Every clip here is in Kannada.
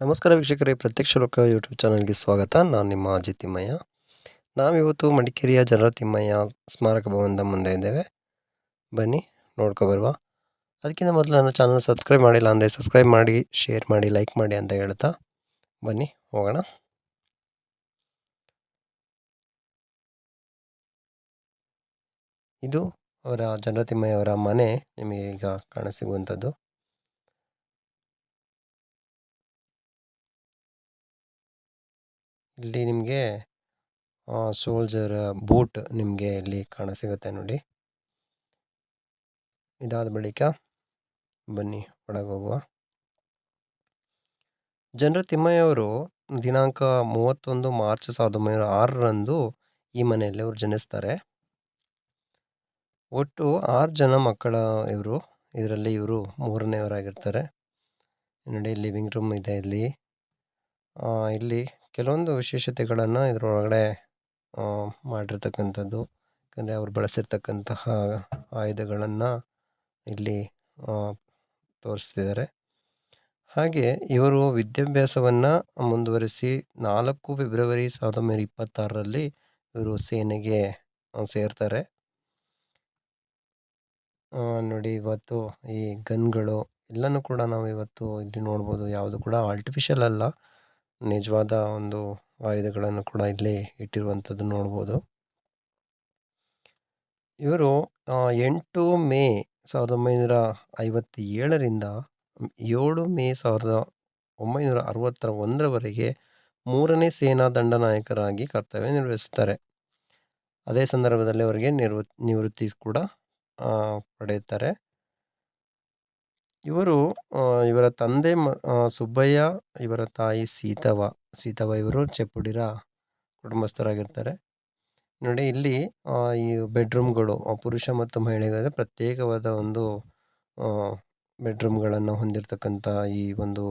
ನಮಸ್ಕಾರ ವೀಕ್ಷಕರೇ, ಪ್ರತ್ಯಕ್ಷ ಲೋಕ ಯೂಟ್ಯೂಬ್ ಚಾನಲ್ಗೆ ಸ್ವಾಗತ. ನಾನು ನಿಮ್ಮ ಅಜಿತ್ ತಿಮ್ಮಯ್ಯ. ನಾವಿವತ್ತು ಮಡಿಕೇರಿಯ ಜನರ ತಿಮ್ಮಯ್ಯ ಸ್ಮಾರಕ ಭವನದ ಮುಂದೆ ಇದ್ದೇವೆ. ಬನ್ನಿ ನೋಡ್ಕೊಬರುವ. ಅದಕ್ಕಿಂತ ಮೊದಲು ನನ್ನ ಚಾನಲ್ ಸಬ್ಸ್ಕ್ರೈಬ್ ಮಾಡಿಲ್ಲ ಅಂದರೆ ಸಬ್ಸ್ಕ್ರೈಬ್ ಮಾಡಿ, ಶೇರ್ ಮಾಡಿ, ಲೈಕ್ ಮಾಡಿ ಅಂತ ಹೇಳ್ತಾ ಬನ್ನಿ ಹೋಗೋಣ. ಇದು ಅವರ ಜನರ ತಿಮ್ಮಯ್ಯ ಅವರ ಮನೆ ನಿಮಗೆ ಈಗ ಕಾಣಸಿಗುವಂಥದ್ದು. ಇಲ್ಲಿ ನಿಮಗೆ ಸೋಲ್ಜರ್ ಬೂಟ್ ನಿಮಗೆ ಇಲ್ಲಿ ಕಾಣಸಿಗುತ್ತೆ ನೋಡಿ. ಇದಾದ ಬಳಿಕ ಬನ್ನಿ ಒಳಗೆ ಹೋಗುವ. ಜನರ ತಿಮ್ಮಯ್ಯವರು ದಿನಾಂಕ 31 ಮಾರ್ಚ್ 1906ರಂದು ಈ ಮನೆಯಲ್ಲಿ ಅವರು ಜನಿಸ್ತಾರೆ. ಒಟ್ಟು 6 ಜನ ಮಕ್ಕಳ ಇವರು. ಇದರಲ್ಲಿ ಇವರು 3ನೇವರಾಗಿರ್ತಾರೆ. ನೋಡಿ, ಲಿವಿಂಗ್ ರೂಮ್ ಇದೆ ಇಲ್ಲಿ. ಇಲ್ಲಿ ಕೆಲವೊಂದು ವಿಶೇಷತೆಗಳನ್ನು ಇದರೊಳಗಡೆ ಮಾಡಿರ್ತಕ್ಕಂಥದ್ದು. ಯಾಕಂದರೆ ಅವರು ಬಳಸಿರ್ತಕ್ಕಂತಹ ಆಯುಧಗಳನ್ನು ಇಲ್ಲಿ ತೋರಿಸ್ತಿದ್ದಾರೆ. ಹಾಗೆ ಇವರು ವಿದ್ಯಾಭ್ಯಾಸವನ್ನು ಮುಂದುವರಿಸಿ 4 ಫೆಬ್ರವರಿ 1926ರಲ್ಲಿ ಇವರು ಸೇನೆಗೆ ಸೇರ್ತಾರೆ. ನೋಡಿ, ಇವತ್ತು ಈ ಗನ್ಗಳು ಎಲ್ಲನೂ ಕೂಡ ನಾವು ಇವತ್ತು ಇಲ್ಲಿ ನೋಡ್ಬೋದು. ಯಾವುದು ಕೂಡ ಆರ್ಟಿಫಿಷಿಯಲ್ ಅಲ್ಲ, ನಿಜವಾದ ಒಂದು ಆಯುಧಗಳನ್ನು ಕೂಡ ಇಲ್ಲಿ ಇಟ್ಟಿರುವಂಥದ್ದು ನೋಡ್ಬೋದು. ಇವರು 8 ಮೇ 1957ರಿಂದ 7 ಮೇ 1961ರವರೆಗೆ 3ನೇ ಸೇನಾ ದಂಡನಾಯಕರಾಗಿ ಕರ್ತವ್ಯ ನಿರ್ವಹಿಸ್ತಾರೆ. ಅದೇ ಸಂದರ್ಭದಲ್ಲಿ ಅವರಿಗೆ ನಿವೃತ್ತಿ ಕೂಡ ಪಡೆಯುತ್ತಾರೆ. ಇವರ ತಂದೆ ಸುಬ್ಬಯ್ಯ, ಇವರ ತಾಯಿ ಸೀತವ್ವ ಇವರು ಚೆಪ್ಪುಡಿರ ಕುಟುಂಬಸ್ಥರಾಗಿರ್ತಾರೆ. ನೋಡಿ, ಇಲ್ಲಿ ಈ ಬೆಡ್ರೂಮ್ಗಳು ಪುರುಷ ಮತ್ತು ಮಹಿಳೆಗಳಿಗೆ ಪ್ರತ್ಯೇಕವಾದ ಒಂದು ಬೆಡ್ರೂಮ್ಗಳನ್ನು ಹೊಂದಿರತಕ್ಕಂಥ ಈ ಒಂದು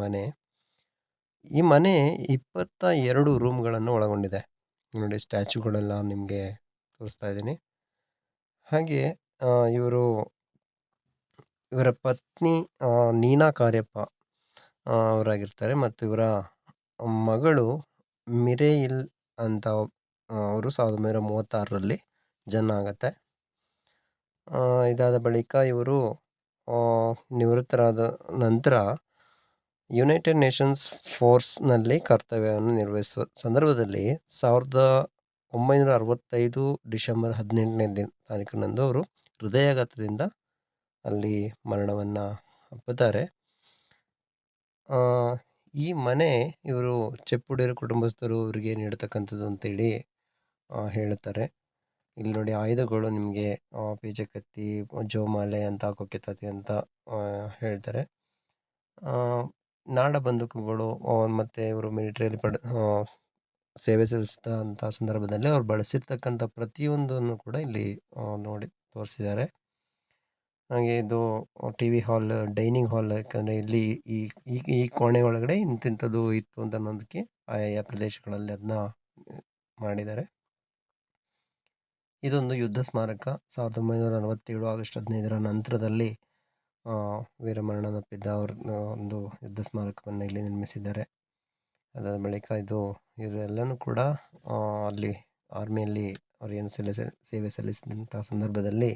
ಮನೆ. ಈ ಮನೆ 22 ರೂಮ್ಗಳನ್ನು ಒಳಗೊಂಡಿದೆ. ನೋಡಿ, ಸ್ಟ್ಯಾಚ್ಯುಗಳೆಲ್ಲ ನಿಮಗೆ ತೋರಿಸ್ತಾ ಇದ್ದೀನಿ. ಹಾಗೆ ಇವರ ಪತ್ನಿ ನೀನಾ ಕಾರ್ಯಪ್ಪ ಅವರಾಗಿರ್ತಾರೆ ಮತ್ತು ಇವರ ಮಗಳು ಮಿರೇಯಿಲ್ ಅಂತ ಅವರು 1936ರಲ್ಲಿ ಜನ್ಮ ಆಗುತ್ತೆ. ಇದಾದ ಬಳಿಕ ಇವರು ನಿವೃತ್ತರಾದ ನಂತರ ಯುನೈಟೆಡ್ ನೇಷನ್ಸ್ ಫೋರ್ಸ್ನಲ್ಲಿ ಕರ್ತವ್ಯವನ್ನು ನಿರ್ವಹಿಸುವ ಸಂದರ್ಭದಲ್ಲಿ 1965 ಡಿಸೆಂಬರ್ 18ನೇ ತಾರೀಕಿನಂದು ಅವರು ಹೃದಯಾಘಾತದಿಂದ ಅಲ್ಲಿ ಮರಣವನ್ನು ಅಪ್ಪುತ್ತಾರೆ. ಈ ಮನೆ ಇವರು ಚೆಪ್ಪುಡಿರ ಕುಟುಂಬಸ್ಥರು ಇವರಿಗೆ ನೀಡತಕ್ಕಂಥದ್ದು ಅಂತೇಳಿ ಹೇಳುತ್ತಾರೆ. ಇಲ್ಲಿ ನೋಡಿ, ಆಯುಧಗಳು ನಿಮಗೆ ಪೀಚಕತ್ತಿ, ಜೋಮಾಲೆ ಅಂತ, ಕೊಕ್ಕೆತಾತಿ ಅಂತ ಹೇಳ್ತಾರೆ. ನಾಡ ಬಂದೂಕುಗಳು ಮತ್ತು ಇವರು ಮಿಲಿಟ್ರಿಯಲ್ಲಿ ಸೇವೆ ಸಲ್ಲಿಸಿದಂಥ ಸಂದರ್ಭದಲ್ಲಿ ಅವ್ರು ಬಳಸಿರ್ತಕ್ಕಂಥ ಪ್ರತಿಯೊಂದನ್ನು ಕೂಡ ಇಲ್ಲಿ ನೋಡಿ ತೋರಿಸಿದ್ದಾರೆ. ಹಾಗೆ ಇದು TV ಹಾಲ್, ಡೈನಿಂಗ್ ಹಾಲ್. ಯಾಕಂದರೆ ಇಲ್ಲಿ ಈ ಕೋಣೆ ಒಳಗಡೆ ಇಂತಿಂಥದ್ದು ಇತ್ತು ಅಂತ ಅನ್ನೋದಕ್ಕೆ ಆಯಾ ಪ್ರದೇಶಗಳಲ್ಲಿ ಅದನ್ನ ಮಾಡಿದ್ದಾರೆ. ಇದೊಂದು ಯುದ್ಧ ಸ್ಮಾರಕ. 1947 ಆಗಸ್ಟ್ 15ರ ನಂತರದಲ್ಲಿ ವೀರಮರಣದಪ್ಪಿದ್ದ ಅವ್ರ ಒಂದು ಯುದ್ಧ ಸ್ಮಾರಕವನ್ನು ಇಲ್ಲಿ ನಿರ್ಮಿಸಿದ್ದಾರೆ. ಅದಾದ ಬಳಿಕ ಇವರೆಲ್ಲನೂ ಕೂಡ ಅಲ್ಲಿ ಆರ್ಮಿಯಲ್ಲಿ ಅವ್ರು ಏನು ಸೇವೆ ಸಲ್ಲಿಸಿದಂಥ ಸಂದರ್ಭದಲ್ಲಿ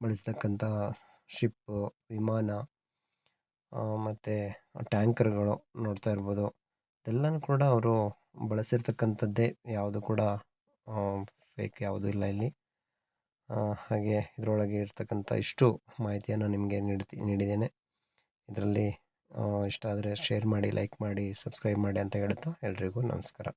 ಬಳಸ್ತಕ್ಕಂಥ ಶಿಪ್ಪು, ವಿಮಾನ ಮತ್ತು ಟ್ಯಾಂಕರ್ಗಳು ನೋಡ್ತಾ ಇರ್ಬೋದು. ಇದೆಲ್ಲನೂ ಕೂಡ ಅವರು ಬಳಸಿರ್ತಕ್ಕಂಥದ್ದೇ, ಯಾವುದು ಕೂಡ ಫೇಕ್ ಯಾವುದೂ ಇಲ್ಲ ಇಲ್ಲಿ. ಹಾಗೆ ಇದರೊಳಗೆ ಇರ್ತಕ್ಕಂಥ ಇಷ್ಟು ಮಾಹಿತಿಯನ್ನು ನಿಮಗೆ ನೀಡಿದ್ದೇನೆ. ಇದರಲ್ಲಿ ಇಷ್ಟ ಆದರೆ ಶೇರ್ ಮಾಡಿ, ಲೈಕ್ ಮಾಡಿ, ಸಬ್ಸ್ಕ್ರೈಬ್ ಮಾಡಿ ಅಂತ ಹೇಳ್ತಾ ಎಲ್ರಿಗೂ ನಮಸ್ಕಾರ.